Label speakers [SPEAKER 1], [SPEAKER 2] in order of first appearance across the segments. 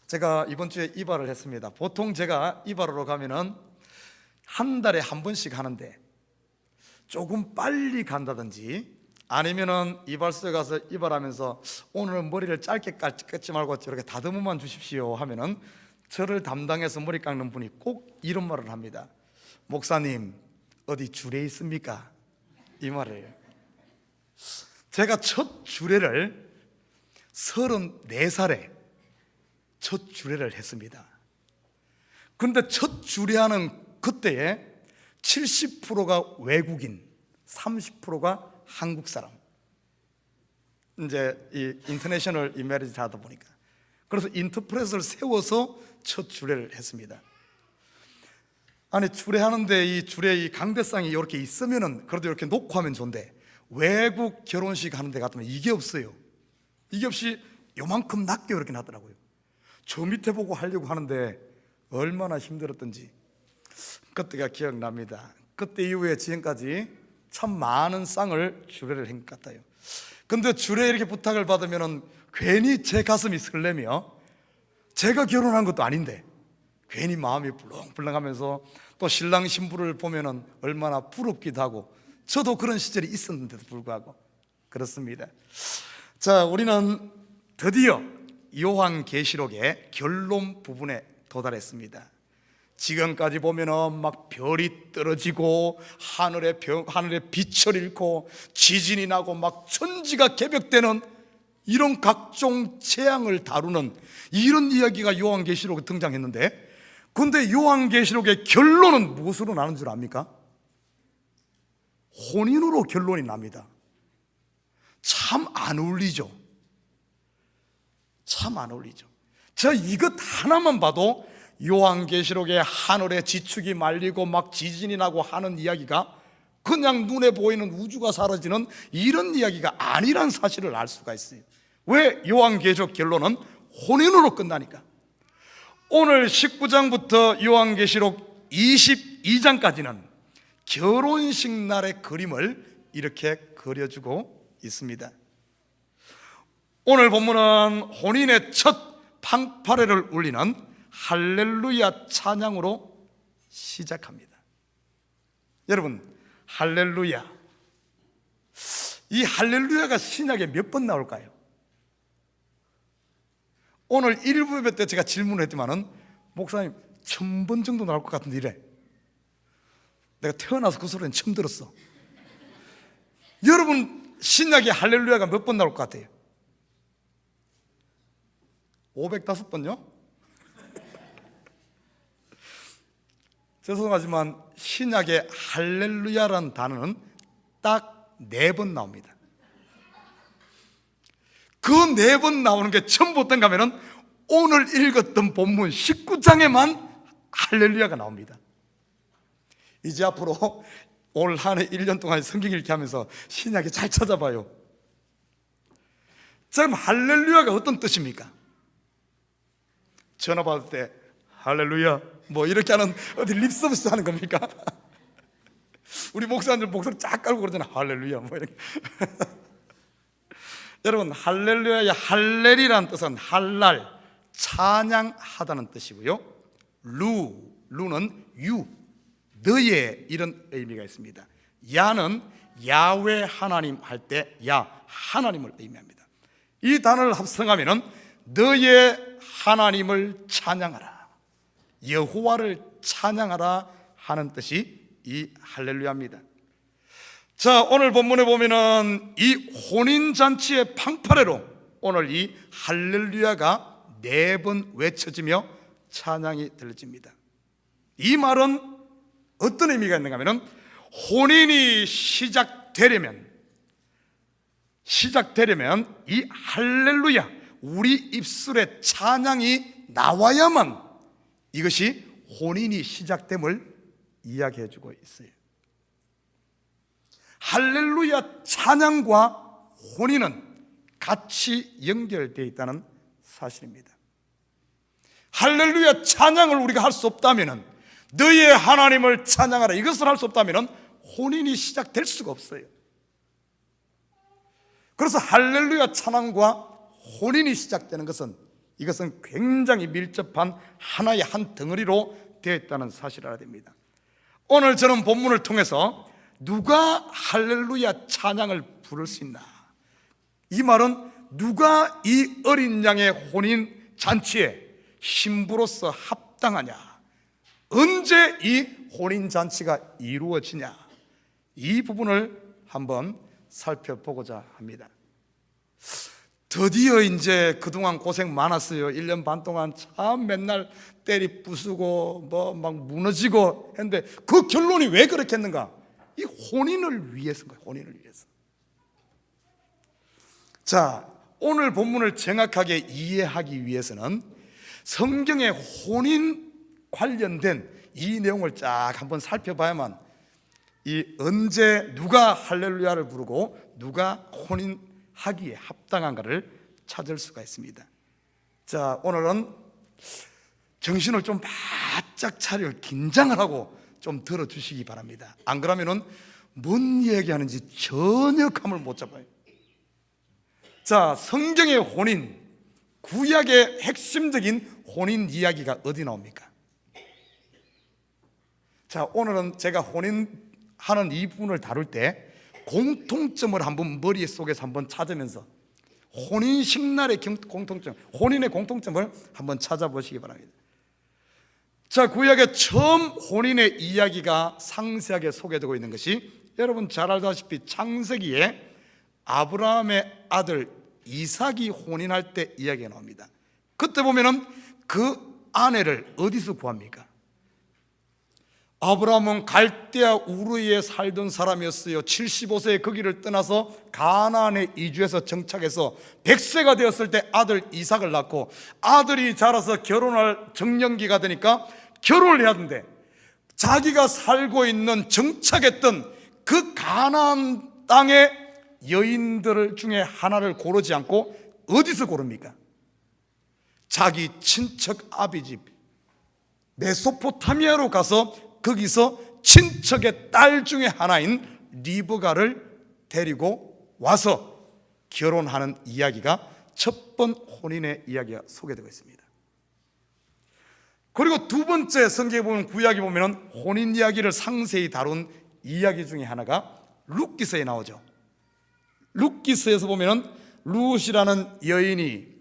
[SPEAKER 1] 제가 이번 주에 이발을 했습니다. 보통 제가 이발하러 가면은 한 달에 한 번씩 하는데 조금 빨리 간다든지 아니면은 이발소에 가서 이발하면서 오늘은 머리를 짧게 깎지 말고 저렇게 다듬어만 주십시오 하면은 저를 담당해서 머리 깎는 분이 꼭 이런 말을 합니다. 목사님, 어디 주례 있습니까? 이 말을 해요. 제가 첫 주례를 34살에 첫 주례를 했습니다. 근데 첫 주례하는 그때에 70%가 외국인, 30%가 한국 사람. 이제 이 인터내셔널 이메리지 하다 보니까 그래서 인터프레스를 세워서 첫 주례를 했습니다. 아니 주례하는데 이 주례 이 강대상이 이렇게 있으면은 그래도 이렇게 놓고 하면 좋은데 외국 결혼식 하는 데 갔더니 이게 없어요. 이게 없이 요만큼 낮게 이렇게 놨더라고요. 저 밑에 보고 하려고 하는데 얼마나 힘들었던지 그때가 기억납니다. 그때 이후에 지금까지 참 많은 쌍을 주례를 한 것 같아요. 근데 주례 이렇게 부탁을 받으면 괜히 제 가슴이 설레며 제가 결혼한 것도 아닌데 괜히 마음이 불렁불렁하면서 또 신랑 신부를 보면 얼마나 부럽기도 하고 저도 그런 시절이 있었는데도 불구하고 그렇습니다. 자, 우리는 드디어 요한계시록의 결론 부분에 도달했습니다. 지금까지 보면은 막 별이 떨어지고 하늘에 빛을 잃고 지진이 나고 막 천지가 개벽되는 이런 각종 재앙을 다루는 이런 이야기가 요한계시록에 등장했는데, 근데 요한계시록의 결론은 무엇으로 나는 줄 압니까? 혼인으로 결론이 납니다. 참 안 어울리죠. 참 안 어울리죠. 저 이것 하나만 봐도 요한계시록의 하늘의 지축이 말리고 막 지진이 나고 하는 이야기가 그냥 눈에 보이는 우주가 사라지는 이런 이야기가 아니란 사실을 알 수가 있어요. 왜? 요한계시록 결론은 혼인으로 끝나니까. 오늘 19장부터 요한계시록 22장까지는 결혼식 날의 그림을 이렇게 그려주고 있습니다. 오늘 본문은 혼인의 첫 팡파레를 울리는 할렐루야 찬양으로 시작합니다. 여러분, 할렐루야, 이 할렐루야가 신약에 몇 번 나올까요? 오늘 1부 예배 때 제가 질문을 했지만은 목사님 1000번 정도 나올 것 같은데 이래. 내가 태어나서 그 소리는 처음 들었어. 여러분, 신약에 할렐루야가 몇 번 나올 것 같아요? 505번요? 죄송하지만 신약에 할렐루야라는 단어는 딱 4번 나옵니다. 그 4번 나오는 게 전부 어떤가 하면 오늘 읽었던 본문 19장에만 할렐루야가 나옵니다. 이제 앞으로 올 한 해 1년 동안 성경 읽기 하면서 신약에 잘 찾아봐요. 그럼 할렐루야가 어떤 뜻입니까? 전화 받을 때 할렐루야 뭐 이렇게 하는 어디 립서비스 하는 겁니까? 우리 목사님들 목소리 쫙 깔고 그러잖아요. 할렐루야 뭐 이렇게. 여러분, 할렐루야의 할렐이라는 뜻은 할랄, 찬양하다는 뜻이고요. 루는 유, 너의 이런 의미가 있습니다. 야는 야훼 하나님 할 때 야, 하나님을 의미합니다. 이 단어를 합성하면은 너의 하나님을 찬양하라, 여호와를 찬양하라 하는 뜻이 이 할렐루야입니다. 자, 오늘 본문에 보면은 이 혼인잔치의 팡파레로 오늘 이 할렐루야가 4번 외쳐지며 찬양이 들려집니다. 이 말은 어떤 의미가 있는가 하면 혼인이 시작되려면 이 할렐루야, 우리 입술에 찬양이 나와야만 이것이 혼인이 시작됨을 이야기해주고 있어요. 할렐루야 찬양과 혼인은 같이 연결되어 있다는 사실입니다. 할렐루야 찬양을 우리가 할 수 없다면, 너의 하나님을 찬양하라 이것을 할 수 없다면 혼인이 시작될 수가 없어요. 그래서 할렐루야 찬양과 혼인이 시작되는 것은 이것은 굉장히 밀접한 하나의 한 덩어리로 되어 있다는 사실을 알아야 됩니다. 오늘 저는 본문을 통해서 누가 할렐루야 찬양을 부를 수 있나? 이 말은 누가 이 어린 양의 혼인 잔치에 신부로서 합당하냐? 언제 이 혼인 잔치가 이루어지냐? 이 부분을 한번 살펴보고자 합니다. 드디어 이제 그동안 고생 많았어요. 1년 반 동안 참 맨날 때리 부수고 뭐 막 무너지고 했는데 그 결론이 왜 그렇게 했는가? 이 혼인을 위해서인 거예요. 혼인을 위해서. 자, 오늘 본문을 정확하게 이해하기 위해서는 성경의 혼인 관련된 이 내용을 쫙 한번 살펴봐야만 이 언제 누가 할렐루야를 부르고 누가 혼인하기에 합당한가를 찾을 수가 있습니다. 자, 오늘은 정신을 좀 바짝 차려 긴장을 하고 좀 들어주시기 바랍니다. 안 그러면은 뭔 얘기하는지 전혀 감을 못 잡아요. 자, 성경의 혼인, 구약의 핵심적인 혼인 이야기가 어디 나옵니까? 자, 오늘은 제가 혼인하는 이 부분을 다룰 때 공통점을 한번 머릿속에서 한번 찾으면서 혼인식날의 공통점, 혼인의 공통점을 한번 찾아보시기 바랍니다. 자, 구약의 처음 혼인의 이야기가 상세하게 소개되고 있는 것이 여러분 잘 알다시피 창세기에 아브라함의 아들 이삭이 혼인할 때 이야기가 나옵니다. 그때 보면은 그 아내를 어디서 구합니까? 아브라함은 갈대아 우르에 살던 사람이었어요. 75세에 그 길을 떠나서 가나안에 이주해서 정착해서 100세가 되었을 때 아들 이삭을 낳고 아들이 자라서 결혼할 정년기가 되니까 결혼을 해야 되는데 자기가 살고 있는 정착했던 그 가나안 땅의 여인들 중에 하나를 고르지 않고 어디서 고릅니까? 자기 친척 아비집 메소포타미아로 가서 거기서 친척의 딸 중에 하나인 리브가를 데리고 와서 결혼하는 이야기가 첫 번 혼인의 이야기가 소개되고 있습니다. 그리고 두 번째 성경에 보면 구약에 보면 혼인 이야기를 상세히 다룬 이야기 중에 하나가 룻기서에 나오죠. 룻기서에서 보면 룻이라는 여인이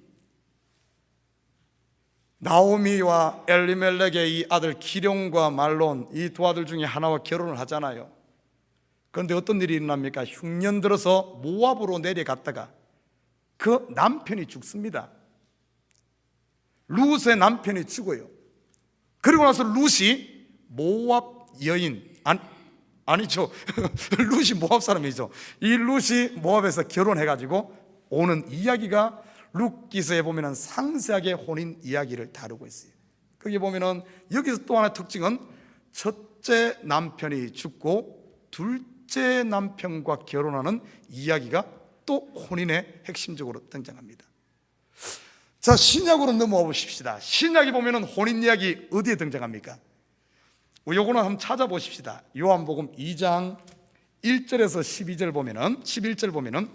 [SPEAKER 1] 나오미와 엘리멜렉의 이 아들 기럯과 말론 이 두 아들 중에 하나와 결혼을 하잖아요. 그런데 어떤 일이 일어납니까? 흉년 들어서 모압으로 내려갔다가 그 남편이 죽습니다. 룻의 남편이 죽어요. 그리고 나서 룻이 모압 여인 아니죠. 룻이 모압 사람이죠. 이 룻이 모압에서 결혼해가지고 오는 이야기가 룻기서에 보면은 상세하게 혼인 이야기를 다루고 있어요. 거기 보면은 여기서 또 하나의 특징은 첫째 남편이 죽고 둘째 남편과 결혼하는 이야기가 또 혼인의 핵심적으로 등장합니다. 자, 신약으로 넘어와 보십시다. 신약에 보면은 혼인 이야기 어디에 등장합니까? 요거는 한번 찾아보십시다. 요한복음 2장 1절에서 12절 보면은 11절 보면은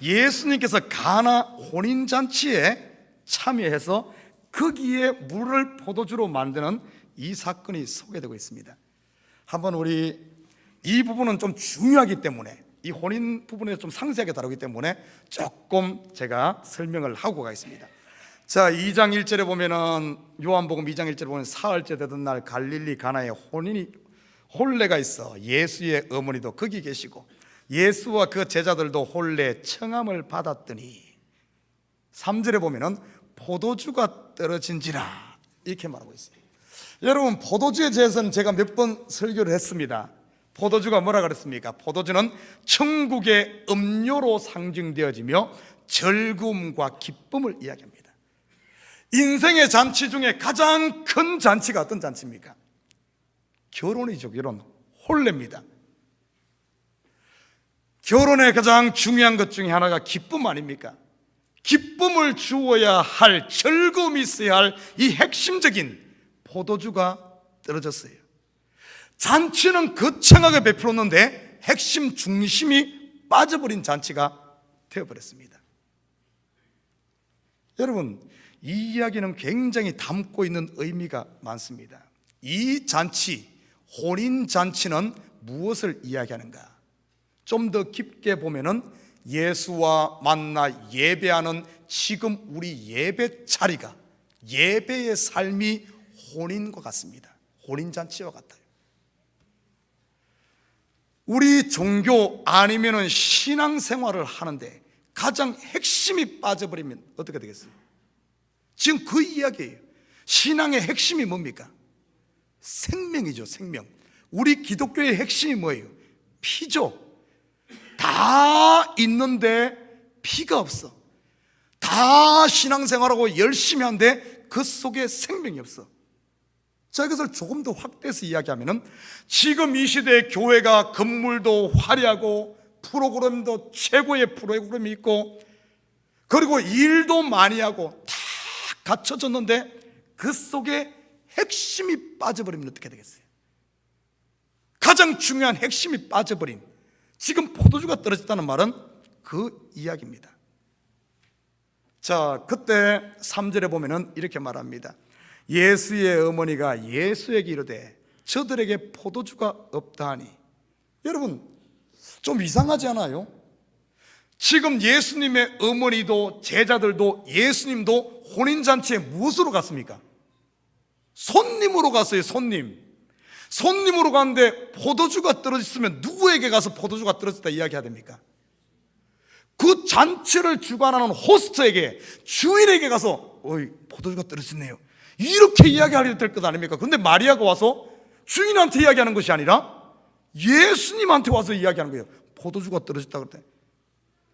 [SPEAKER 1] 예수님께서 가나 혼인잔치에 참여해서 거기에 물을 포도주로 만드는 이 사건이 소개되고 있습니다. 한번 우리 이 부분은 좀 중요하기 때문에 이 혼인 부분에 좀 상세하게 다루기 때문에 조금 제가 설명을 하고 가겠습니다. 자, 2장 1절에 보면은 요한복음 2장 1절에 보면 사흘째 되던 날 갈릴리 가나에 혼례가 있어 예수의 어머니도 거기 계시고 예수와 그 제자들도 혼례 청함을 받았더니 3절에 보면은 포도주가 떨어진지라 이렇게 말하고 있어요. 여러분, 포도주에 대해서는 제가 몇 번 설교를 했습니다. 포도주가 뭐라 그랬습니까? 포도주는 천국의 음료로 상징되어지며 즐거움과 기쁨을 이야기합니다. 인생의 잔치 중에 가장 큰 잔치가 어떤 잔치입니까? 결혼이죠. 결혼, 혼례입니다. 결혼의 가장 중요한 것 중에 하나가 기쁨 아닙니까? 기쁨을 주어야 할, 즐거움이 있어야 할 이 핵심적인 포도주가 떨어졌어요. 잔치는 거창하게 베풀었는데 핵심 중심이 빠져버린 잔치가 되어버렸습니다. 여러분, 이 이야기는 굉장히 담고 있는 의미가 많습니다. 이 잔치, 혼인잔치는 무엇을 이야기하는가? 좀 더 깊게 보면은 예수와 만나 예배하는 지금 우리 예배 자리가, 예배의 삶이 혼인과 같습니다. 혼인잔치와 같아요. 우리 종교 아니면은 신앙생활을 하는데 가장 핵심이 빠져버리면 어떻게 되겠어요? 지금 그 이야기예요. 신앙의 핵심이 뭡니까? 생명이죠, 생명. 우리 기독교의 핵심이 뭐예요? 피죠. 다 있는데 피가 없어. 다 신앙생활하고 열심히 하는데 그 속에 생명이 없어. 자, 이것을 조금 더 확대해서 이야기하면 지금 이 시대의 교회가 건물도 화려하고 프로그램도 최고의 프로그램이 있고 그리고 일도 많이 하고 다 갖춰졌는데 그 속에 핵심이 빠져버리면 어떻게 되겠어요? 가장 중요한 핵심이 빠져버린, 지금 포도주가 떨어졌다는 말은 그 이야기입니다. 자, 그때 3절에 보면은 이렇게 말합니다. 예수의 어머니가 예수에게 이르되 저들에게 포도주가 없다 하니. 여러분, 좀 이상하지 않아요? 지금 예수님의 어머니도 제자들도 예수님도 혼인잔치에 무엇으로 갔습니까? 손님으로 갔어요. 손님으로 갔는데 포도주가 떨어졌으면 누구에게 가서 포도주가 떨어졌다 이야기해야 됩니까? 그 잔치를 주관하는 호스트에게, 주인에게 가서 어이, 포도주가 떨어졌네요, 이렇게 이야기해야 될 것 아닙니까? 근데 마리아가 와서 주인한테 이야기하는 것이 아니라 예수님한테 와서 이야기하는 거예요. 포도주가 떨어졌다 그랬더니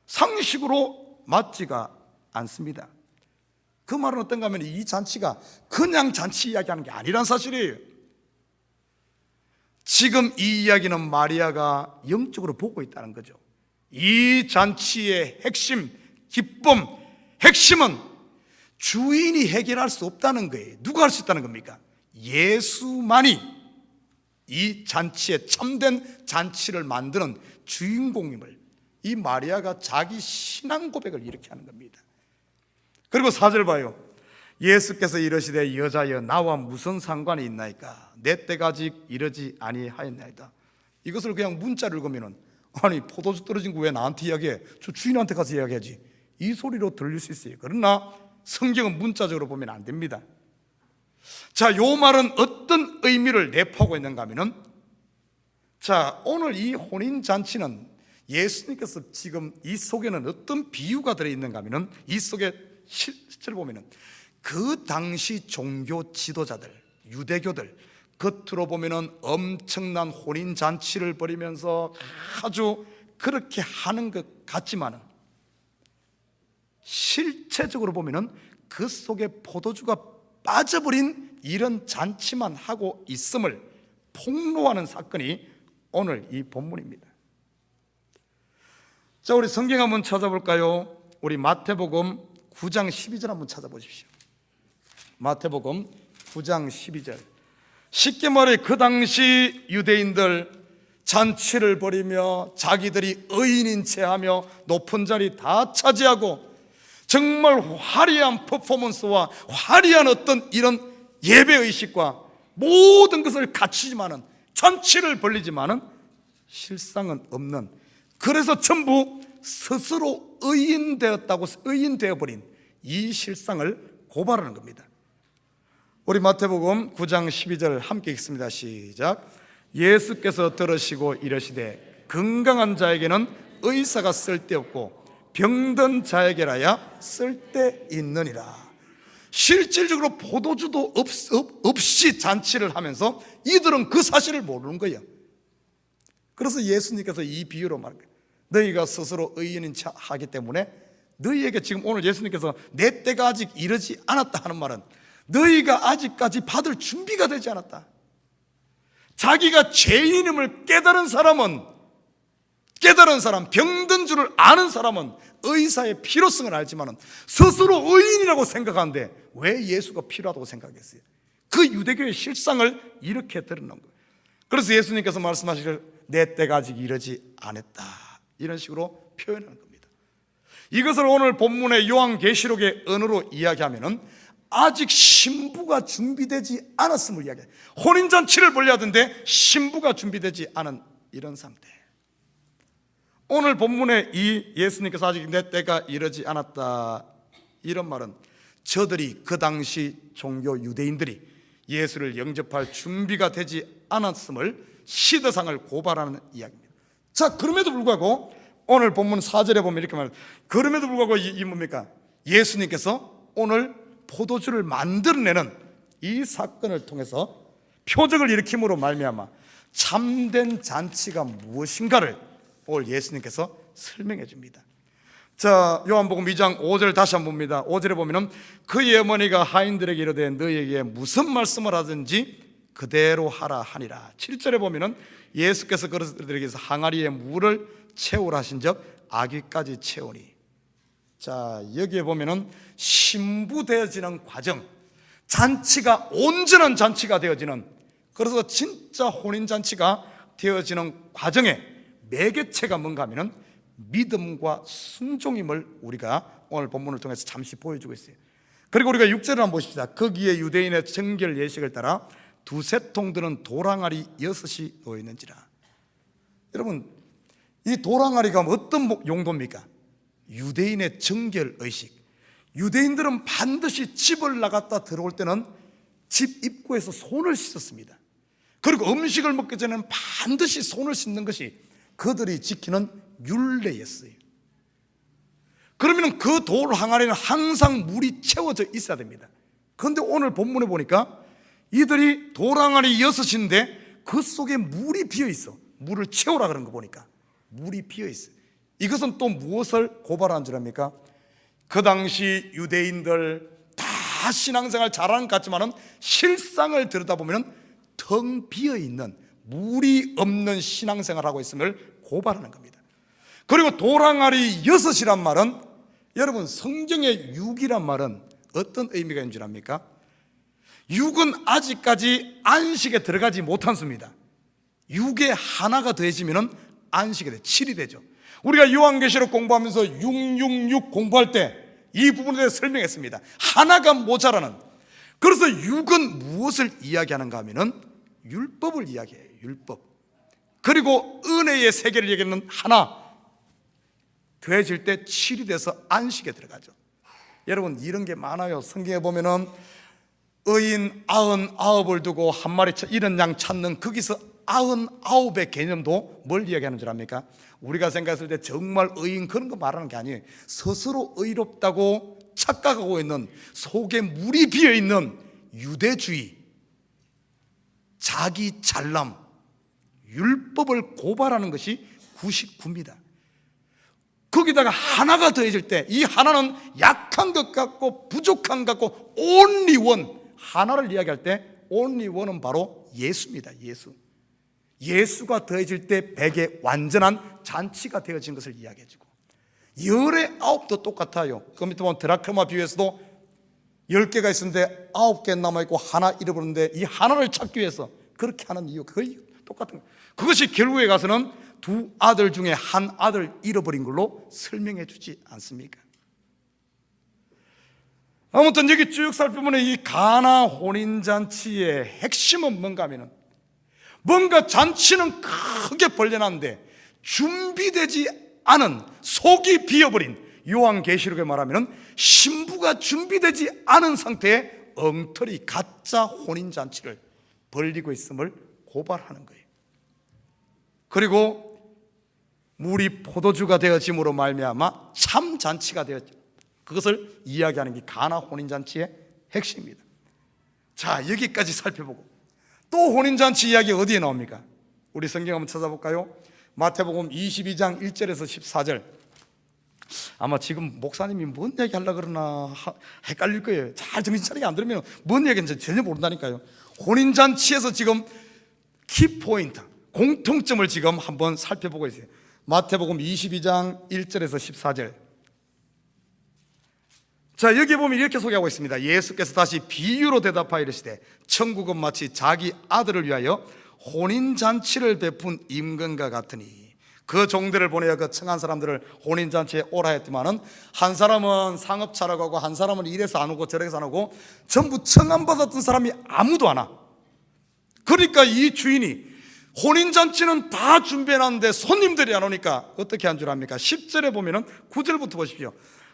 [SPEAKER 1] 상식으로 맞지가 않습니다. 그 말은 어떤가 하면 이 잔치가 그냥 잔치 이야기하는 게 아니란 사실이에요. 지금 이 이야기는 마리아가 영적으로 보고 있다는 거죠. 이 잔치의 핵심, 기쁨, 핵심은 주인이 해결할 수 없다는 거예요. 누가 할 수 있다는 겁니까? 예수만이 이 잔치에 참된 잔치를 만드는 주인공임을 이 마리아가 자기 신앙 고백을 이렇게 하는 겁니다. 그리고 4절 봐요. 예수께서 이르시되 여자여 나와 무슨 상관이 있나이까? 내 때가 아직 이르지 아니하였나이다. 이것을 그냥 문자를 읽으면 아니 포도주 떨어진 거 왜 나한테 이야기해? 저 주인한테 가서 이야기하지. 이 소리로 들릴 수 있어요. 그러나 성경은 문자적으로 보면 안 됩니다. 자, 요 말은 어떤 의미를 내포하고 있는가 하면은, 자, 오늘 이 혼인잔치는 예수님께서 지금 이 속에는 어떤 비유가 들어있는가 하면은, 이 속에 실제로 보면은 그 당시 종교 지도자들, 유대교들, 겉으로 보면은 엄청난 혼인잔치를 벌이면서 아주 그렇게 하는 것 같지만은 실체적으로 보면은 그 속에 포도주가 빠져버린 이런 잔치만 하고 있음을 폭로하는 사건이 오늘 이 본문입니다. 자, 우리 성경 한번 찾아볼까요? 우리 마태복음 9장 12절 한번 찾아보십시오. 마태복음 9장 12절. 쉽게 말해 그 당시 유대인들 잔치를 벌이며 자기들이 의인인 체하며 높은 자리 다 차지하고 정말 화려한 퍼포먼스와 화려한 어떤 이런 예배의식과 모든 것을 갖추지만은, 잔치를 벌리지만은 실상은 없는, 그래서 전부 스스로 의인되었다고, 의인되어버린 이 실상을 고발하는 겁니다. 우리 마태복음 9장 12절 함께 읽습니다. 시작. 예수께서 들으시고 이르시되 건강한 자에게는 의사가 쓸데없고 병든 자에게라야 쓸데있느니라. 실질적으로 포도주도 없이 잔치를 하면서 이들은 그 사실을 모르는 거예요. 그래서 예수님께서 이 비유로 말해요. 너희가 스스로 의인인 척 하기 때문에 너희에게 지금 오늘 예수님께서 내 때가 아직 이르지 않았다 하는 말은 너희가 아직까지 받을 준비가 되지 않았다. 자기가 죄인임을 깨달은 사람, 병든 줄을 아는 사람은 의사의 필요성을 알지만 스스로 의인이라고 생각하는데 왜 예수가 필요하다고 생각했어요? 그 유대교의 실상을 이렇게 드러낸 거예요. 그래서 예수님께서 말씀하시길 내 때가 아직 이르지 않았다, 이런 식으로 표현하는 겁니다. 이것을 오늘 본문의 요한계시록의 언어로 이야기하면은 아직 신부가 준비되지 않았음을 이야기해요. 혼인잔치를 벌려야하던데 신부가 준비되지 않은 이런 상태. 오늘 본문에 이 예수님께서 아직 내 때가 이르지 않았다, 이런 말은 저들이 그 당시 종교 유대인들이 예수를 영접할 준비가 되지 않았음을, 시대상을 고발하는 이야기입니다. 자, 그럼에도 불구하고 오늘 본문 4절에 보면 이렇게 말해요. 그럼에도 불구하고 이 뭡니까? 예수님께서 오늘 포도주를 만들어내는 이 사건을 통해서 표적을 일으킴으로 말미암아 참된 잔치가 무엇인가를 오늘 예수님께서 설명해 줍니다. 자, 요한복음 2장 5절 다시 한번 봅니다. 5절에 보면은 그의 어머니가 하인들에게 이르되 너희에게 무슨 말씀을 하든지 그대로 하라 하니라. 7절에 보면은 예수께서 그들에게서 항아리에 물을 채우라 하신즉 아기까지 채우니. 자, 여기에 보면은 신부되어지는 과정, 잔치가 온전한 잔치가 되어지는, 그래서 진짜 혼인잔치가 되어지는 과정에 매개체가 뭔가 하면은 믿음과 순종임을 우리가 오늘 본문을 통해서 잠시 보여주고 있어요. 그리고 우리가 6절을 한번 보십시다. 거기에 유대인의 정결 예식을 따라 두세 통 드는 도랑아리 6이 놓여 있는지라. 여러분, 이 도랑아리가 어떤 용도입니까? 유대인의 정결 의식. 유대인들은 반드시 집을 나갔다 들어올 때는 집 입구에서 손을 씻었습니다. 그리고 음식을 먹기 전에는 반드시 손을 씻는 것이 그들이 지키는 율례였어요. 그러면 그 돌 항아리는 항상 물이 채워져 있어야 됩니다. 그런데 오늘 본문에 보니까 이들이 돌 항아리 6인데 그 속에 물이 비어 있어. 물을 채우라 그런 거 보니까 물이 비어 있어요. 이것은 또 무엇을 고발한 줄 압니까? 그 당시 유대인들 다 신앙생활 잘하는 것 같지만은 실상을 들여다보면 텅 비어 있는, 물이 없는 신앙생활을 하고 있음을 고발하는 겁니다. 그리고 도랑아리 6이란 말은, 여러분, 성경의 6이란 말은 어떤 의미가 있는 줄 압니까? 6은 아직까지 안식에 들어가지 못한 수입니다. 6에 하나가 더해지면 안식이 돼, 7이 되죠. 우리가 요한계시록 공부하면서 666 공부할 때 이 부분에 대해서 설명했습니다. 하나가 모자라는. 그래서 6은 무엇을 이야기하는가 하면은 율법을 이야기해요. 율법. 그리고 은혜의 세계를 얘기하는 하나 더해질 때 7이 돼서 안식에 들어가죠. 여러분, 이런 게 많아요. 성경에 보면은 의인 99을 두고 한 마리 잃은 양 찾는, 거기서 99의 개념도 뭘 이야기하는 줄 압니까? 우리가 생각했을 때 정말 의인 그런 거 말하는 게 아니에요. 스스로 의롭다고 착각하고 있는, 속에 물이 비어있는 유대주의, 자기 잘남, 율법을 고발하는 것이 99입니다. 거기다가 하나가 더해질 때 이 하나는 약한 것 같고 부족한 것 같고 only one, 하나를 이야기할 때 only one은 바로 예수입니다. 예수가 더해질 때 100의 완전한 잔치가 되어진 것을 이야기해주고, 열의 9도 똑같아요. 그 밑에 보면 드라크마 비유에서도 10개가 있었는데 9개 남아있고 하나 잃어버렸는데 이 하나를 찾기 위해서 그렇게 하는 이유, 거의 똑같은 거예요. 그것이 결국에 가서는 두 아들 중에 한 아들 잃어버린 걸로 설명해 주지 않습니까? 아무튼 여기 쭉 살펴보면 이 가나 혼인잔치의 핵심은 뭔가 하면은, 뭔가 잔치는 크게 벌려놨는데 준비되지 않은, 속이 비어버린, 요한계시록에 말하면 신부가 준비되지 않은 상태에 엉터리 가짜 혼인잔치를 벌리고 있음을 고발하는 거예요. 그리고 물이 포도주가 되어짐으로 말미암아 참 잔치가 되었죠. 그것을 이야기하는 게 가나 혼인잔치의 핵심입니다. 자, 여기까지 살펴보고 또 혼인잔치 이야기 어디에 나옵니까? 우리 성경 한번 찾아볼까요? 마태복음 22장 1절에서 14절. 아마 지금 목사님이 뭔 얘기 하려고 그러나 헷갈릴 거예요. 잘 정신 차리게 안 들으면 뭔 얘기인지 전혀 모른다니까요. 혼인잔치에서 지금 키포인트, 공통점을 지금 한번 살펴보고 있어요. 마태복음 22장 1절에서 14절. 자, 여기 보면 이렇게 소개하고 있습니다. 예수께서 다시 비유로 대답하여 이르시되 천국은 마치 자기 아들을 위하여 혼인잔치를 베푼 임금과 같으니 그 종들을 보내어 그 청한 사람들을 혼인잔치에 오라 했지만은 한 사람은 상업차라고 하고 한 사람은 이래서 안 오고 저래서 안 오고 전부 청함받았던 사람이 아무도 안 와. 그러니까 이 주인이 혼인잔치는 다 준비해놨는데 손님들이 안 오니까 어떻게 한 줄 압니까? 10절에 보면은 9절부터 보십시오.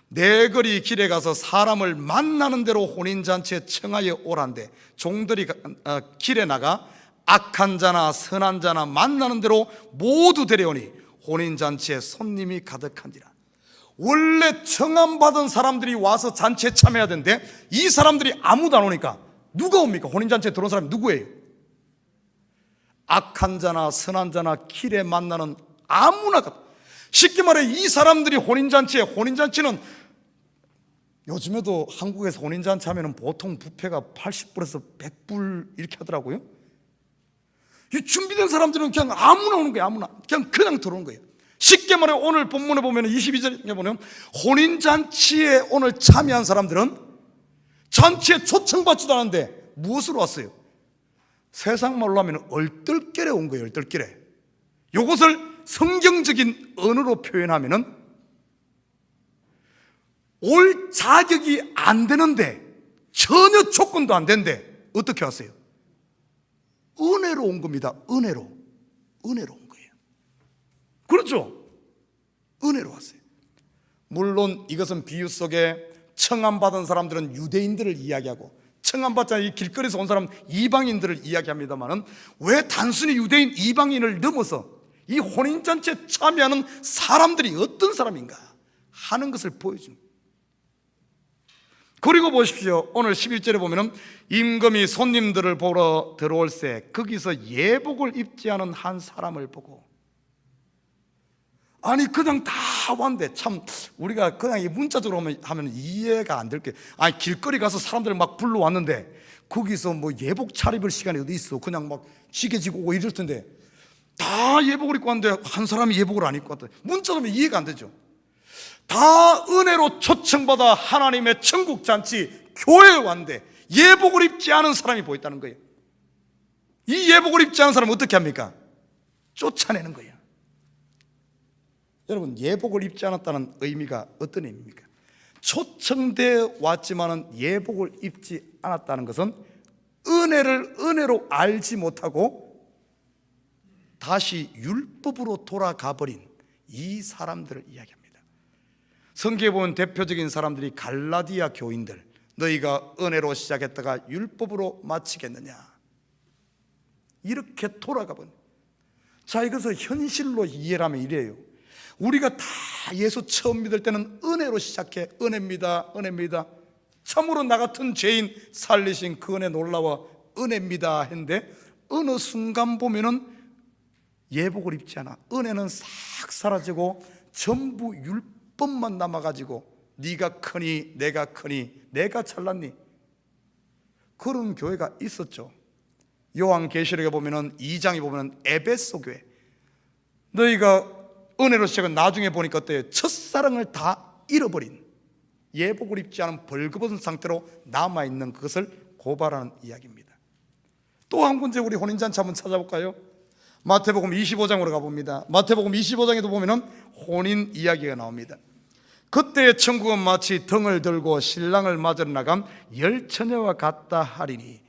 [SPEAKER 1] 내 거리 길에 가서 사람을 만나는 대로 혼인잔치에 청하여 오란데 종들이 길에 나가 악한 자나 선한 자나 만나는 대로 모두 데려오니 혼인잔치에 손님이 가득한지라. 원래 청함받은 사람들이 와서 잔치에 참여해야 되는데 이 사람들이 아무도 안 오니까 누가 옵니까? 혼인잔치에 들어온 사람이 누구예요? 악한 자나 선한 자나 길에 만나는 아무나. 쉽게 말해 이 사람들이 혼인잔치는 요즘에도 한국에서 혼인잔치 하면 보통 뷔페가 80불에서 100불 이렇게 하더라고요. 이 준비된 사람들은 그냥 아무나 오는 거예요. 아무나 그냥 들어오는 거예요. 쉽게 말해 오늘 본문에 보면 22절에 보면 혼인잔치에 오늘 참여한 사람들은 잔치에 초청받지도 않았는데 무엇으로 왔어요? 세상 말로 하면 얼떨결에 온 거예요. 얼떨결에. 이것을 성경적인 언어로 표현하면은 올 자격이 안 되는데 전혀 조건도 안 되는데 어떻게 왔어요? 은혜로 온 겁니다. 은혜로 온 거예요. 그렇죠? 은혜로 왔어요. 물론 이것은 비유 속에 청함받은 사람들은 유대인들을 이야기하고 청함받자 이 길거리에서 온 사람 이방인들을 이야기합니다만은 왜 단순히 유대인 이방인을 넘어서 이 혼인잔치에 참여하는 사람들이 어떤 사람인가 하는 것을 보여줍니다. 그리고 보십시오. 오늘 11절에 보면은 임금이 손님들을 보러 들어올새 거기서 예복을 입지 않은 한 사람을 보고, 아니 그냥 다 왔는데 참 우리가 그냥 이 문자적으로 하면 이해가 안 될 게, 아니 길거리 가서 사람들 막 불러왔는데 거기서 뭐 예복 차려입을 시간이 어디 있어. 그냥 막 지게 지고 오고 이럴 텐데 다 예복을 입고 왔는데 한 사람이 예복을 안 입고 왔다. 문자로 하면 이해가 안 되죠. 다 은혜로 초청받아 하나님의 천국 잔치 교회에 왔는데 예복을 입지 않은 사람이 보였다는 거예요. 이 예복을 입지 않은 사람은 어떻게 합니까? 쫓아내는 거예요. 여러분, 예복을 입지 않았다는 의미가 어떤 의미입니까? 초청되어 왔지만은 예복을 입지 않았다는 것은 은혜를 은혜로 알지 못하고 다시 율법으로 돌아가 버린 이 사람들을 이야기합니다. 성경에 보면 대표적인 사람들이 갈라디아 교인들, 너희가 은혜로 시작했다가 율법으로 마치겠느냐, 이렇게 돌아가 본. 자, 이것을 현실로 이해를 하면 이래요. 우리가 다 예수 처음 믿을 때는 은혜로 시작해. 은혜입니다, 은혜입니다. 참으로 나 같은 죄인 살리신 그 은혜 놀라워 은혜입니다 했는데 어느 순간 보면은 예복을 입지 않아. 은혜는 싹 사라지고 전부 율법만 남아가지고 네가 크니 내가 크니 내가 잘났니, 그런 교회가 있었죠. 요한계시록에 보면은 2장에 보면은 에베소 교회, 너희가 은혜로 시작은 나중에 보니까 어때요? 첫사랑을 다 잃어버린, 예복을 입지 않은 벌거벗은 상태로 남아있는 그것을 고발하는 이야기입니다. 또 한 군데 우리 혼인잔치 한번 찾아볼까요? 마태복음 25장으로 가봅니다. 마태복음 25장에도 보면은 혼인 이야기가 나옵니다. 그때의 천국은 마치 등을 들고 신랑을 맞으러 나간 열 처녀와 같다 하리니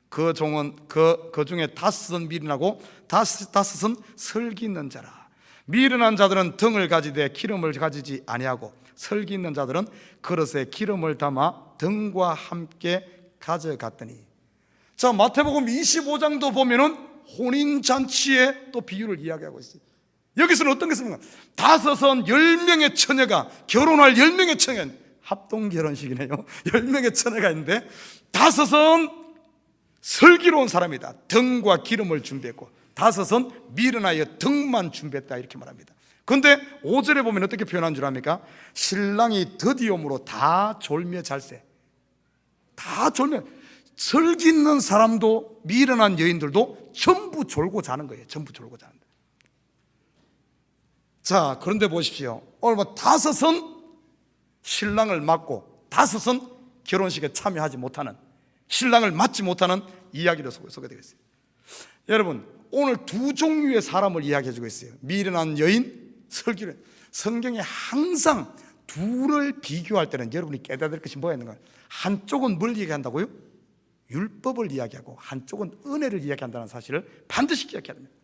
[SPEAKER 1] 그 종은 그 중에 다섯은 미련하고 다섯은 설기 있는 자라. 미련한 자들은 등을 가지되 기름을 가지지 아니하고 설기 있는 자들은 그릇에 기름을 담아 등과 함께 가져갔더니. 자, 마태복음 25장도 보면은 혼인잔치의 또 비유를 이야기하고 있어요. 여기서는 어떤 게 있습니까? 다섯은 10명의 처녀가, 결혼할 10명의 처녀, 합동 결혼식이네요. 10명의 처녀가 있는데 다섯은 설기로운 사람이다. 등과 기름을 준비했고 다섯은 미련하여 등만 준비했다, 이렇게 말합니다. 그런데 5절에 보면 어떻게 표현한 줄 압니까? 신랑이 드디움으로 다 졸며 잘세. 다 졸며, 설기 있는 사람도 미련한 여인들도 전부 졸고 자는 거예요. 전부 졸고 자는다. 자, 그런데 보십시오. 오늘 뭐 다섯은 신랑을 맞고 다섯은 결혼식에 참여하지 못하는, 신랑을 맞지 못하는 이야기로 소개되고 있어요. 여러분, 오늘 두 종류의 사람을 이야기해주고 있어요. 미련한 여인, 설교를 성경에 항상 둘을 비교할 때는 여러분이 깨달아야 될 것이 뭐가 있는가? 한쪽은 뭘 얘기한다고요? 율법을 이야기하고 한쪽은 은혜를 이야기한다는 사실을 반드시 기억해야 됩니다.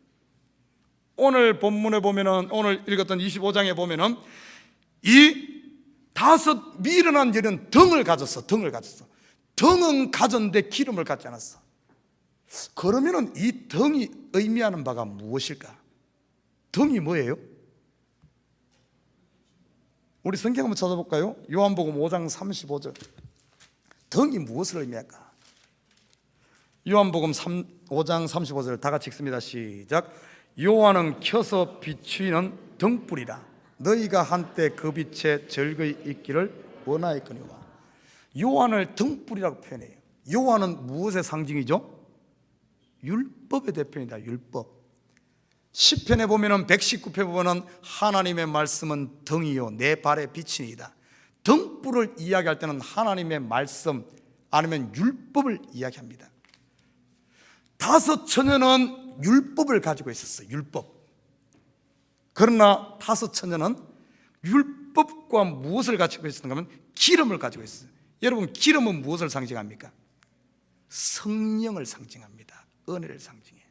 [SPEAKER 1] 오늘 본문에 보면은, 오늘 읽었던 25장에 보면은 이 다섯 미련한 여인은 등을 가졌어. 등은 가졌는데 기름을 갖지 않았어. 그러면은 이 등이 의미하는 바가 무엇일까? 등이 뭐예요? 우리 성경 한번 찾아볼까요? 요한복음 5장 35절. 등이 무엇을 의미할까? 요한복음 5장 35절 다 같이 읽습니다. 시작. 요한은 켜서 비추이는 등불이라. 너희가 한때 그 빛에 즐거이 있기를 원하였거니와. 요한을 등불이라고 표현해요. 요한은 무엇의 상징이죠? 율법의 대표입니다. 율법. 시편에 보면은 119편 보면은 하나님의 말씀은 등이요 내 발의 빛이니이다. 등불을 이야기할 때는 하나님의 말씀 아니면 율법을 이야기합니다. 다섯 처녀는 율법을 가지고 있었어요. 율법. 그러나 다섯 처녀는 율법과 무엇을 가지고 있었는가 하면 기름을 가지고 있어요. 여러분, 기름은 무엇을 상징합니까? 성령을 상징합니다. 은혜를 상징해요.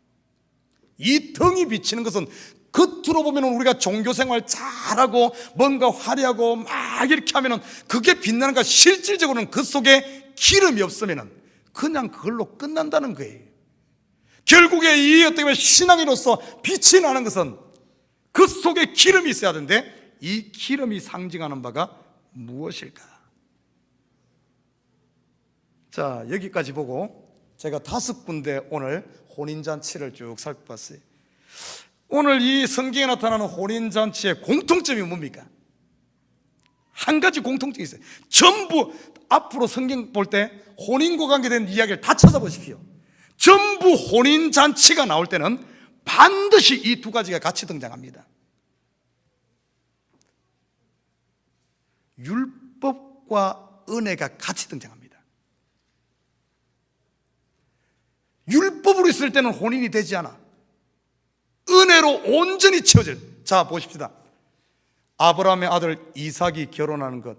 [SPEAKER 1] 이 등이 비치는 것은 겉으로 보면 우리가 종교생활 잘하고 뭔가 화려하고 막 이렇게 하면 그게 빛나는가, 실질적으로는 그 속에 기름이 없으면 그냥 그걸로 끝난다는 거예요. 결국에 이 어떻게 보면 신앙인으로서 빛이 나는 것은 그 속에 기름이 있어야 하는데, 이 기름이 상징하는 바가 무엇일까? 자, 여기까지 보고 제가 5군데 오늘 혼인잔치를 쭉 살펴봤어요. 오늘 이 성경에 나타나는 혼인잔치의 공통점이 뭡니까? 한 가지 공통점이 있어요. 전부 앞으로 성경 볼 때 혼인과 관계된 이야기를 다 찾아보십시오. 전부 혼인잔치가 나올 때는 반드시 이 두 가지가 같이 등장합니다. 율법과 은혜가 같이 등장합니다. 율법으로 있을 때는 혼인이 되지 않아. 은혜로 온전히 채워질. 자, 보십시다. 아브라함의 아들 이삭이 결혼하는 것,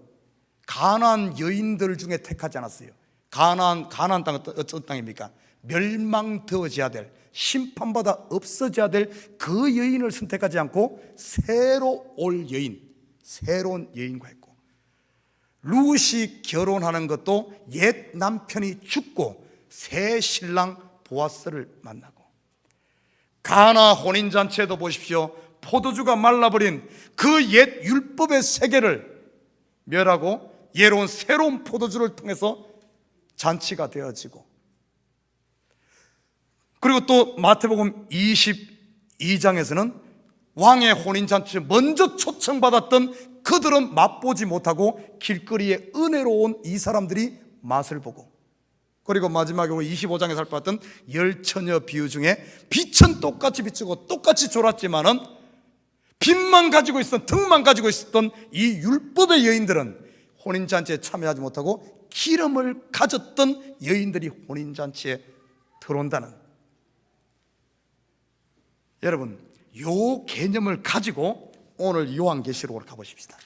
[SPEAKER 1] 가나안 여인들 중에 택하지 않았어요. 가나안 땅은 어떤 땅입니까? 멸망되어져야 될, 심판받아 없어져야 될 그 여인을 선택하지 않고 새로 올 여인, 새로운 여인과 했고, 룻이 결혼하는 것도 옛 남편이 죽고 새 신랑 보아스를 만나고, 가나 혼인잔치에도 보십시오. 포도주가 말라버린 그 옛 율법의 세계를 멸하고 예로운 새로운 포도주를 통해서 잔치가 되어지고, 그리고 또 마태복음 22장에서는 왕의 혼인잔치에 먼저 초청받았던 그들은 맛보지 못하고 길거리에 은혜로운 이 사람들이 맛을 보고, 그리고 마지막으로 25장에 살펴봤던 열처녀 비유 중에 빛은 똑같이 비추고 똑같이 졸았지만은 빛만 가지고 있었던, 등만 가지고 있었던 이 율법의 여인들은 혼인잔치에 참여하지 못하고 기름을 가졌던 여인들이 혼인잔치에 들어온다는, 여러분, 요 개념을 가지고 오늘 요한계시록으로 가보십시다.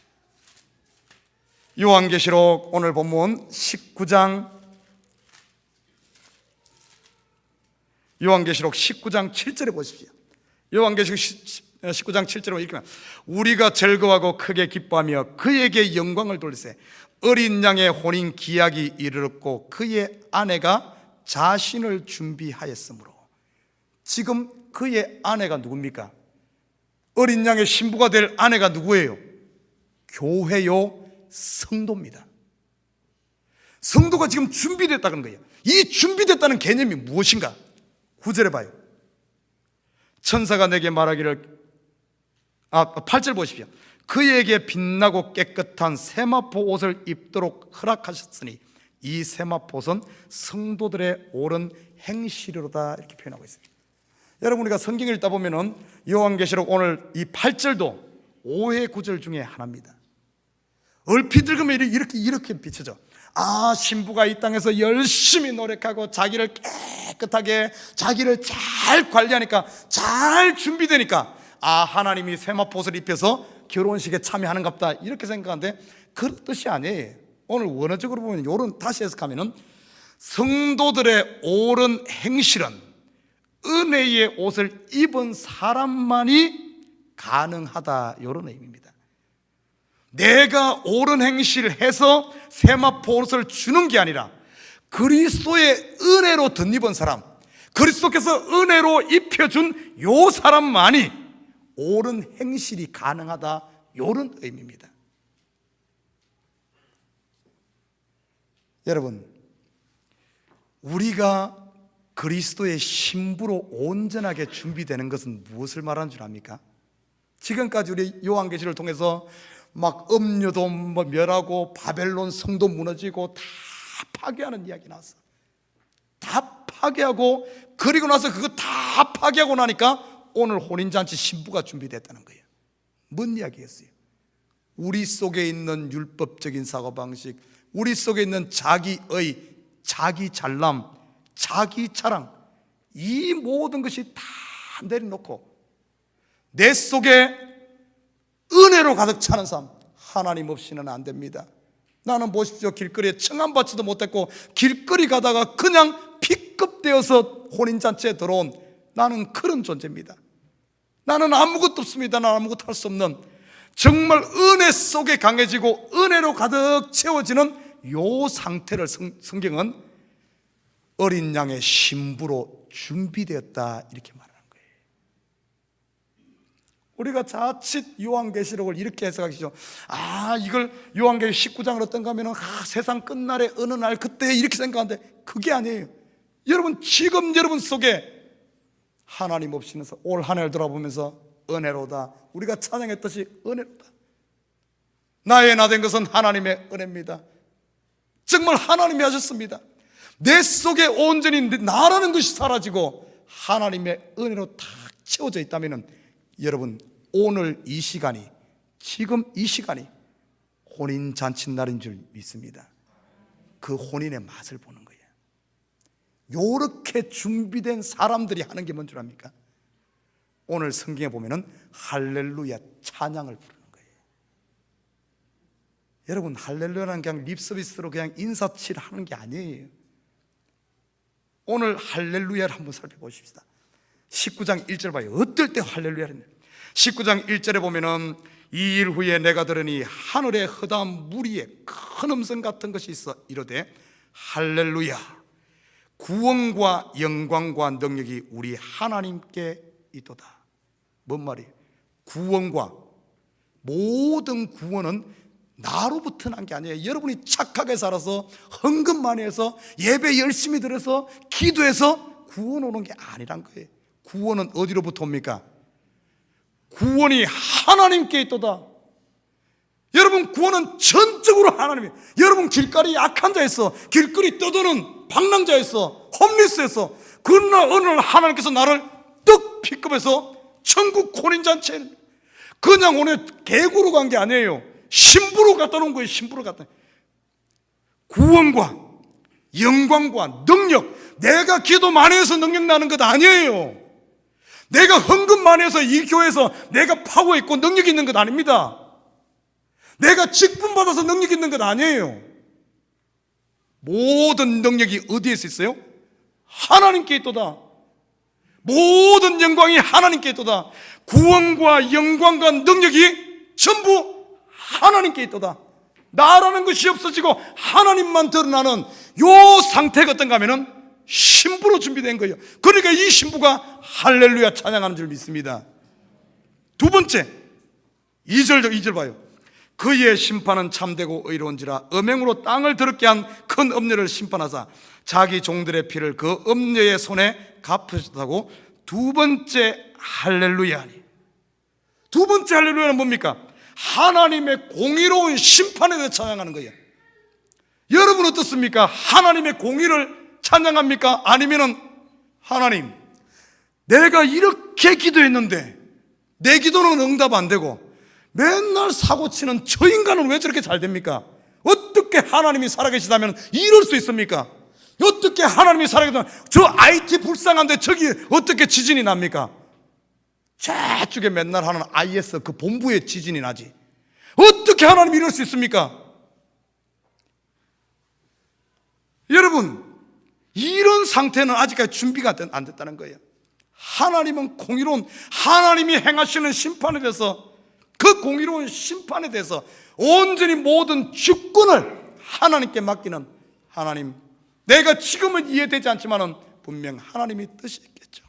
[SPEAKER 1] 요한계시록 오늘 본문 19장, 요한계시록 19장 7절에 보십시오. 요한계시록 19장 7절에 이렇게, 우리가 즐거워하고 크게 기뻐하며 그에게 영광을 돌리세. 어린 양의 혼인 기약이 이르렀고 그의 아내가 자신을 준비하였으므로. 지금 그의 아내가 누굽니까? 어린 양의 신부가 될 아내가 누구예요? 교회요, 성도입니다. 성도가 지금 준비됐다는 거예요. 이 준비됐다는 개념이 무엇인가? 9절에 봐요. 천사가 내게 말하기를, 8절 보십시오. 그에게 빛나고 깨끗한 세마포 옷을 입도록 허락하셨으니 이 세마포 옷은 성도들의 옳은 행실이로다, 이렇게 표현하고 있습니다. 여러분, 우리가 성경을 읽다 보면은 요한계시록 오늘 이 8절도 오해 구절 중에 하나입니다. 얼핏 읽으면 이렇게 비춰져. 아, 신부가 이 땅에서 열심히 노력하고 자기를 깨끗하게, 자기를 잘 관리하니까, 잘 준비되니까, 하나님이 세마포옷을 입혀서 결혼식에 참여하는갑다 이렇게 생각하는데 그런 뜻이 아니에요. 오늘 원어적으로 보면 요런 다시 해석하면은 성도들의 옳은 행실은 은혜의 옷을 입은 사람만이 가능하다 이런 의미입니다. 내가 옳은 행실을 해서 세마포옷을 주는 게 아니라 그리스도의 은혜로 덧입은 사람, 그리스도께서 은혜로 입혀준 요 사람만이 옳은 행실이 가능하다 이런 의미입니다. 여러분, 우리가 그리스도의 신부로 온전하게 준비되는 것은 무엇을 말하는 줄 압니까? 지금까지 우리 요한계시를 통해서 막 음료도 멸하고 바벨론 성도 무너지고 다 파괴하는 이야기 나왔어. 다 파괴하고, 그리고 나서 그거 다 파괴하고 나니까 오늘 혼인잔치 신부가 준비됐다는 거예요. 뭔 이야기겠어요? 우리 속에 있는 율법적인 사고방식, 우리 속에 있는 자기의, 자기 잘남, 자기 자랑, 이 모든 것이 다 내려놓고 내 속에 은혜로 가득 차는 삶, 하나님 없이는 안 됩니다. 나는 보십시오, 길거리에 청함받지도 못했고 길거리 가다가 그냥 픽업되어서 혼인잔치에 들어온 나는 그런 존재입니다. 나는 아무것도 없습니다. 나는 아무것도 할 수 없는, 정말 은혜 속에 강해지고 은혜로 가득 채워지는 요 상태를 성경은 어린 양의 신부로 준비되었다 이렇게 말하는 거예요. 우리가 자칫 요한계시록을 이렇게 해석하시죠. 이걸 요한계시록 19장을 어떤가 하면 세상 끝날의 어느 날 그때 이렇게 생각하는데 그게 아니에요. 여러분, 지금 여러분 속에 하나님 없이는 올 한 해를 돌아보면서 은혜로다, 우리가 찬양했듯이 은혜로다. 나의 나 된 것은 하나님의 은혜입니다. 정말 하나님이 하셨습니다. 내 속에 온전히 나라는 것이 사라지고 하나님의 은혜로 탁 채워져 있다면 여러분, 오늘 이 시간이, 지금 이 시간이 혼인잔치 날인 줄 믿습니다. 그 혼인의 맛을 보는 거예요. 요렇게 준비된 사람들이 하는 게 뭔 줄 압니까? 오늘 성경에 보면은 할렐루야 찬양을 부르는 거예요. 여러분, 할렐루야는 그냥 립서비스로 그냥 인사치를 하는 게 아니에요. 오늘 할렐루야를 한번 살펴보십시다. 19장 1절 봐요. 어떨 때 할렐루야를 했냐? 19장 1절에 보면은 이 일 후에 내가 들으니 하늘의 허다한 무리에 큰 음성 같은 것이 있어 이르되 할렐루야, 구원과 영광과 능력이 우리 하나님께 있도다. 뭔 말이에요? 구원과, 모든 구원은 나로부터 난 게 아니에요. 여러분이 착하게 살아서 헌금 많이 해서 예배 열심히 들어서 기도해서 구원 오는 게 아니란 거예요. 구원은 어디로부터 옵니까? 구원이 하나님께 있도다. 여러분, 구원은 전적으로 하나님이에요. 여러분, 길거리 약한 자였어, 길거리 떠도는 방랑자였어, 홈리스였어. 그러나 어느 날 하나님께서 나를 떡 픽업해서 천국 혼인잔치에 그냥 오늘 개구로 간 게 아니에요. 신부로 갖다 놓은 거예요. 신부로 갖다. 구원과 영광과 능력, 내가 기도 많이 해서 능력 나는 것 아니에요. 내가 헌금 많이 해서 이 교회에서 내가 파워 있고 능력 있는 것 아닙니다. 내가 직분 받아서 능력 있는 것 아니에요. 모든 능력이 어디에서 있어요? 하나님께 있도다. 모든 영광이 하나님께 있도다. 구원과 영광과 능력이 전부 하나님께 있도다. 나라는 것이 없어지고 하나님만 드러나는 요 상태가 어떤가 하면은 신부로 준비된 거예요. 그러니까 이 신부가 할렐루야 찬양하는 줄 믿습니다. 두 번째, 2절 봐요. 그의 심판은 참되고 의로운지라 음행으로 땅을 더럽게 한 큰 음녀를 심판하사 자기 종들의 피를 그 음녀의 손에 갚으셨다고 두 번째 할렐루야니. 두 번째 할렐루야는 뭡니까? 하나님의 공의로운 심판에 대해 찬양하는 거예요. 여러분 어떻습니까? 하나님의 공의를 찬양합니까? 아니면은 하나님, 내가 이렇게 기도했는데 내 기도는 응답 안 되고 맨날 사고치는 저 인간은 왜 저렇게 잘 됩니까? 어떻게 하나님이 살아계시다면 이럴 수 있습니까? 어떻게 하나님이 살아계시다면 저 IT 불쌍한데 저기 어떻게 지진이 납니까? 저쪽에 맨날 하는 IS 그 본부에 지진이 나지. 어떻게 하나님 이럴 수 있습니까? 여러분, 이런 상태는 아직까지 준비가 안 됐다는 거예요. 하나님은 공의로운, 하나님이 행하시는 심판에 대해서, 그 공의로운 심판에 대해서 온전히 모든 주권을 하나님께 맡기는 하나님. 내가 지금은 이해되지 않지만은 분명 하나님의 뜻이 있겠죠.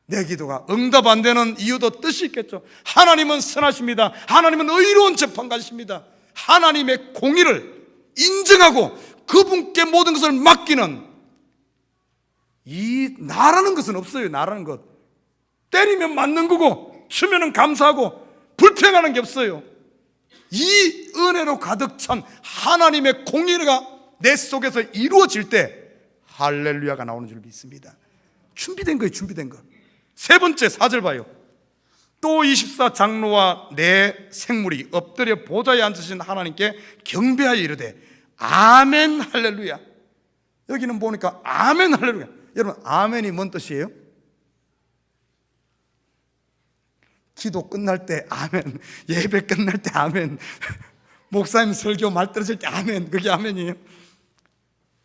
[SPEAKER 1] 내 기도가 응답 안 되는 이유도 뜻이 있겠죠. 하나님은 선하십니다. 하나님은 의로운 재판관이십니다. 하나님의 공의를 인정하고 그분께 모든 것을 맡기는, 이 나라는 것은 없어요. 나라는 것, 때리면 맞는 거고 주면은 감사하고 불평하는 게 없어요. 이 은혜로 가득 찬 하나님의 공의가 내 속에서 이루어질 때 할렐루야가 나오는 줄 믿습니다. 준비된 거예요. 준비된 거. 세 번째 4절 봐요. 또 24 장로와 내 생물이 엎드려 보좌에 앉으신 하나님께 경배하여 이르되 아멘 할렐루야. 여기는 보니까 아멘 할렐루야. 여러분, 아멘이 뭔 뜻이에요? 기도 끝날 때 아멘, 예배 끝날 때 아멘, 목사님 설교 말 떨어질 때 아멘, 그게 아멘이에요.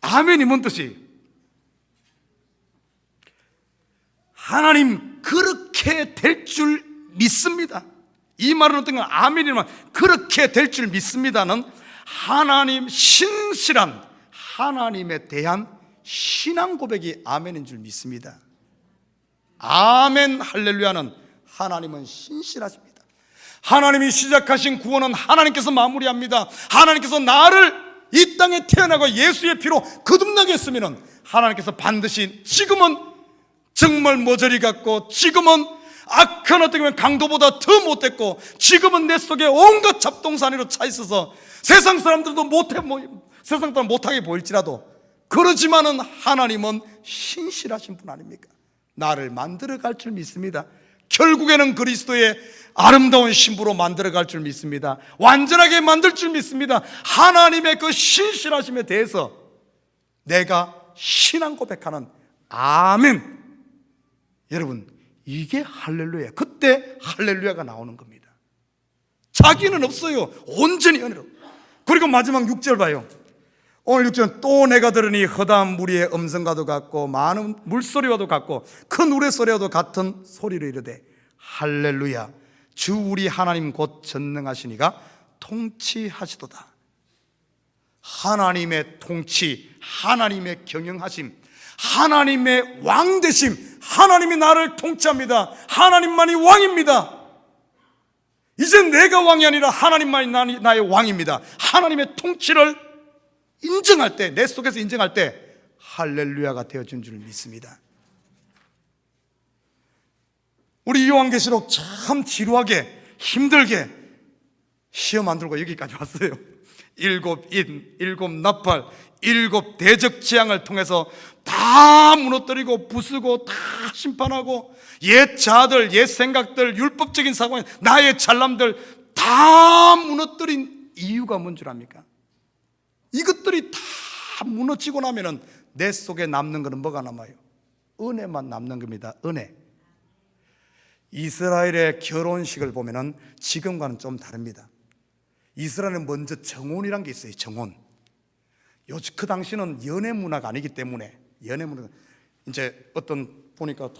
[SPEAKER 1] 아멘이 뭔 뜻이에요? 하나님 그렇게 될 줄 믿습니다. 이 말은 어떤 건 아멘이지만 그렇게 될 줄 믿습니다는 하나님, 신실한 하나님에 대한 신앙 고백이 아멘인 줄 믿습니다. 아멘 할렐루야는 하나님은 신실하십니다. 하나님이 시작하신 구원은 하나님께서 마무리합니다. 하나님께서 나를 이 땅에 태어나고 예수의 피로 거듭나게 했으면 하나님께서 반드시 지금은 정말 모자리 같고, 지금은 악한 어떻게 보면 강도보다 더 못됐고, 지금은 내 속에 온갖 잡동사니로 차 있어서 세상 사람들도 세상 사람 못하게 보일지라도, 그러지만은 하나님은 신실하신 분 아닙니까? 나를 만들어 갈 줄 믿습니다. 결국에는 그리스도의 아름다운 신부로 만들어 갈 줄 믿습니다. 완전하게 만들 줄 믿습니다. 하나님의 그 신실하심에 대해서 내가 신앙 고백하는 아멘. 여러분, 이게 할렐루야. 그때 할렐루야가 나오는 겁니다. 자기는 없어요. 온전히 은혜로. 그리고 마지막 6절 봐요. 오늘 6절, 또 내가 들으니 허다한 무리의 음성과도 같고 많은 물소리와도 같고 큰 우레소리와도 같은 소리로 이르되 할렐루야, 주 우리 하나님 곧 전능하시니가 통치하시도다. 하나님의 통치, 하나님의 경영하심, 하나님의 왕되심, 하나님이 나를 통치합니다. 하나님만이 왕입니다. 이제 내가 왕이 아니라 하나님만이 나의 왕입니다. 하나님의 통치를 인정할 때, 내 속에서 인정할 때 할렐루야가 되어준 줄 믿습니다. 우리 요한계시록 참 지루하게 힘들게 시험 안 들고 여기까지 왔어요. 7인, 7나팔, 7 대적 재앙을 통해서 다 무너뜨리고 부수고 다 심판하고, 옛 자아들, 옛 생각들, 율법적인 사고, 나의 잘남들 다 무너뜨린 이유가 뭔 줄 압니까? 이것들이 다 무너지고 나면은 내 속에 남는 것은 뭐가 남아요? 은혜만 남는 겁니다. 은혜. 이스라엘의 결혼식을 보면은 지금과는 좀 다릅니다. 이스라엘은 먼저 정혼이란 게 있어요. 정혼. 요즘 그 당시는 연애 문화가 아니기 때문에, 연애 문화 이제 보니까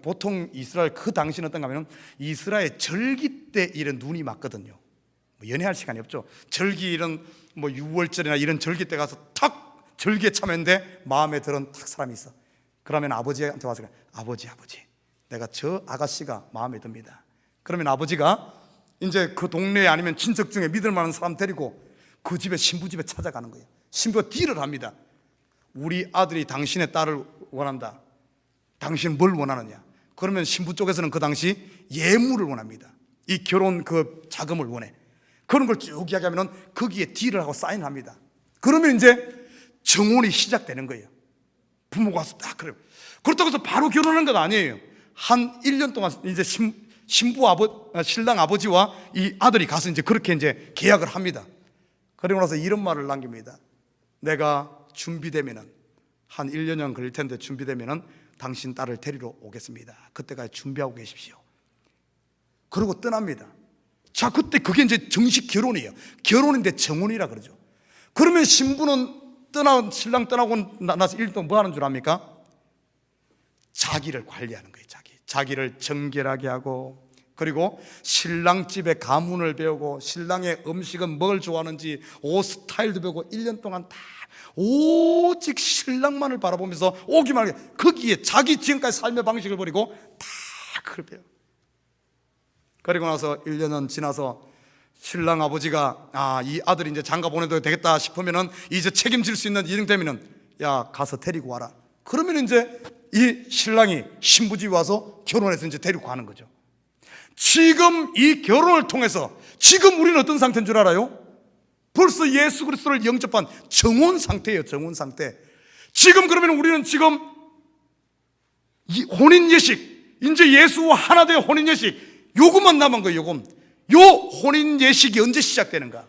[SPEAKER 1] 보통 이스라엘 그 당시는 어떤가 하면 이스라엘 절기 때 이런 눈이 맞거든요. 연애할 시간이 없죠. 절기 이런 6월절이나 이런 절기 때 가서 탁 절기에 참여했는데 마음에 드는 탁 사람이 있어. 그러면 아버지한테 와서 아버지 내가 저 아가씨가 마음에 듭니다. 그러면 아버지가 이제 그 동네에 아니면 친척 중에 믿을 만한 사람 데리고 그 집에, 신부 집에 찾아가는 거예요. 신부가 딜을 합니다. 우리 아들이 당신의 딸을 원한다. 당신은 뭘 원하느냐? 그러면 신부 쪽에서는 그 당시 예물을 원합니다. 이 결혼 그 자금을 원해. 그런 걸 쭉 이야기하면 거기에 딜을 하고 사인합니다. 그러면 이제 정혼이 시작되는 거예요. 부모가 와서 딱 그래요. 그렇다고 해서 바로 결혼한 건 아니에요. 한 1년 동안 이제 신랑 아버지와 이 아들이 가서 이제 그렇게 이제 계약을 합니다. 그리고 나서 이런 말을 남깁니다. 내가 준비되면은 한 1년은 걸릴 텐데 준비되면은 당신 딸을 데리러 오겠습니다. 그때까지 준비하고 계십시오. 그러고 떠납니다. 자, 그때 그게 이제 정식 결혼이에요. 결혼인데 정혼이라 그러죠. 그러면 신부는 신랑 떠나고 나서 1년 동안 뭐 하는 줄 압니까? 자기를 관리하는 거예요. 자기를 정결하게 하고, 그리고 신랑 집에 가문을 배우고, 신랑의 음식은 뭘 좋아하는지 옷 스타일도 배우고, 1년 동안 다 오직 신랑만을 바라보면서 오기만 하게, 거기에 자기 지금까지 삶의 방식을 버리고 다 그걸 배워. 그리고 나서 1년은 지나서 신랑 아버지가 이 아들이 이제 장가 보내도 되겠다 싶으면은, 이제 책임질 수 있는 이름 되면은, 야, 가서 데리고 와라. 그러면 이제 이 신랑이 신부집에 와서 결혼해서 이제 데리고 가는 거죠. 지금 이 결혼을 통해서 지금 우리는 어떤 상태인 줄 알아요? 벌써 예수 그리스도를 영접한 정혼 상태예요. 정혼 상태. 지금 그러면 우리는 지금 이 혼인 예식, 이제 예수와 하나 되어 혼인 예식, 요것만 남은 거예요. 요 혼인 예식이 언제 시작되는가?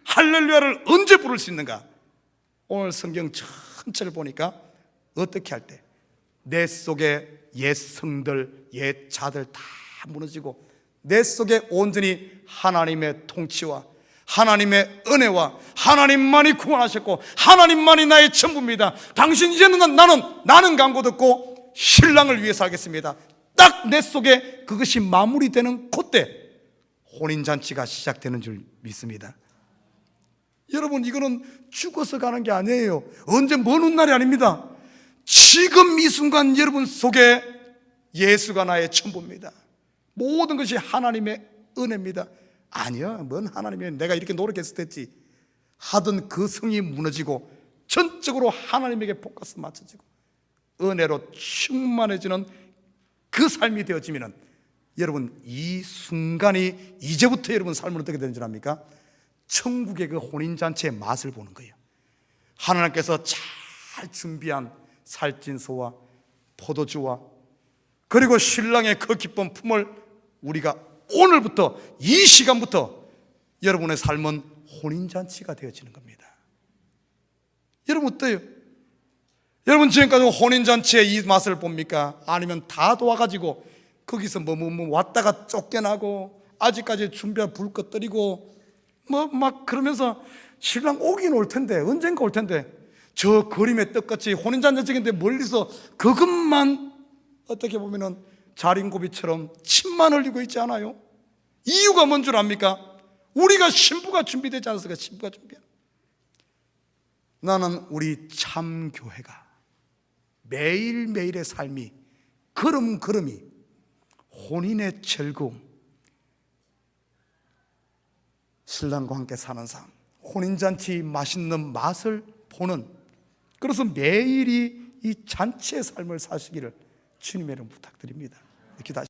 [SPEAKER 1] 할렐루야를 언제 부를 수 있는가? 오늘 성경 전체를 보니까 어떻게 할 때 내 속에 옛 성들, 옛 자들 다 무너지고, 내 속에 온전히 하나님의 통치와 하나님의 은혜와 하나님만이 구원하셨고 하나님만이 나의 전부입니다. 당신 이제는 나는 강구 듣고 신랑을 위해 살겠습니다. 딱 내 속에 그것이 마무리되는 그때 혼인잔치가 시작되는 줄 믿습니다. 여러분, 이거는 죽어서 가는 게 아니에요. 언제 먼 훗날이 아닙니다. 지금 이 순간 여러분 속에 예수가 나의 전부입니다. 모든 것이 하나님의 은혜입니다. 아니야, 뭔 하나님이, 내가 이렇게 노력했을 때지 하던 그 성이 무너지고 전적으로 하나님에게 포커스 맞춰지고 은혜로 충만해지는 그 삶이 되어지면, 여러분 이 순간이 이제부터 여러분 삶은 어떻게 되는 줄 압니까? 천국의 그 혼인잔치의 맛을 보는 거예요. 하나님께서 잘 준비한 살찐소와 포도주와 그리고 신랑의 그 기쁜 품을 우리가 오늘부터, 이 시간부터 여러분의 삶은 혼인잔치가 되어지는 겁니다. 여러분 어때요? 여러분 지금까지 혼인잔치의 이 맛을 봅니까? 아니면 다 도와가지고 거기서 뭐 왔다가 쫓겨나고 아직까지 준비한 불 꺼뜨리고 막 그러면서 신랑 오긴 올 텐데, 언젠가 올 텐데, 저 그림의 떡같이 혼인잔치인데 멀리서 그것만 어떻게 보면은 자린고비처럼 침만 흘리고 있지 않아요? 이유가 뭔 줄 압니까? 우리가 신부가 준비되지 않았을까? 신부가 준비한. 나는 우리 참교회가 매일매일의 삶이 걸음걸음이 혼인의 즐거움, 신랑과 함께 사는 삶, 혼인잔치 맛있는 맛을 보는, 그래서 매일이 이 잔치의 삶을 사시기를 주님의 이름 부탁드립니다. 기도하십시오.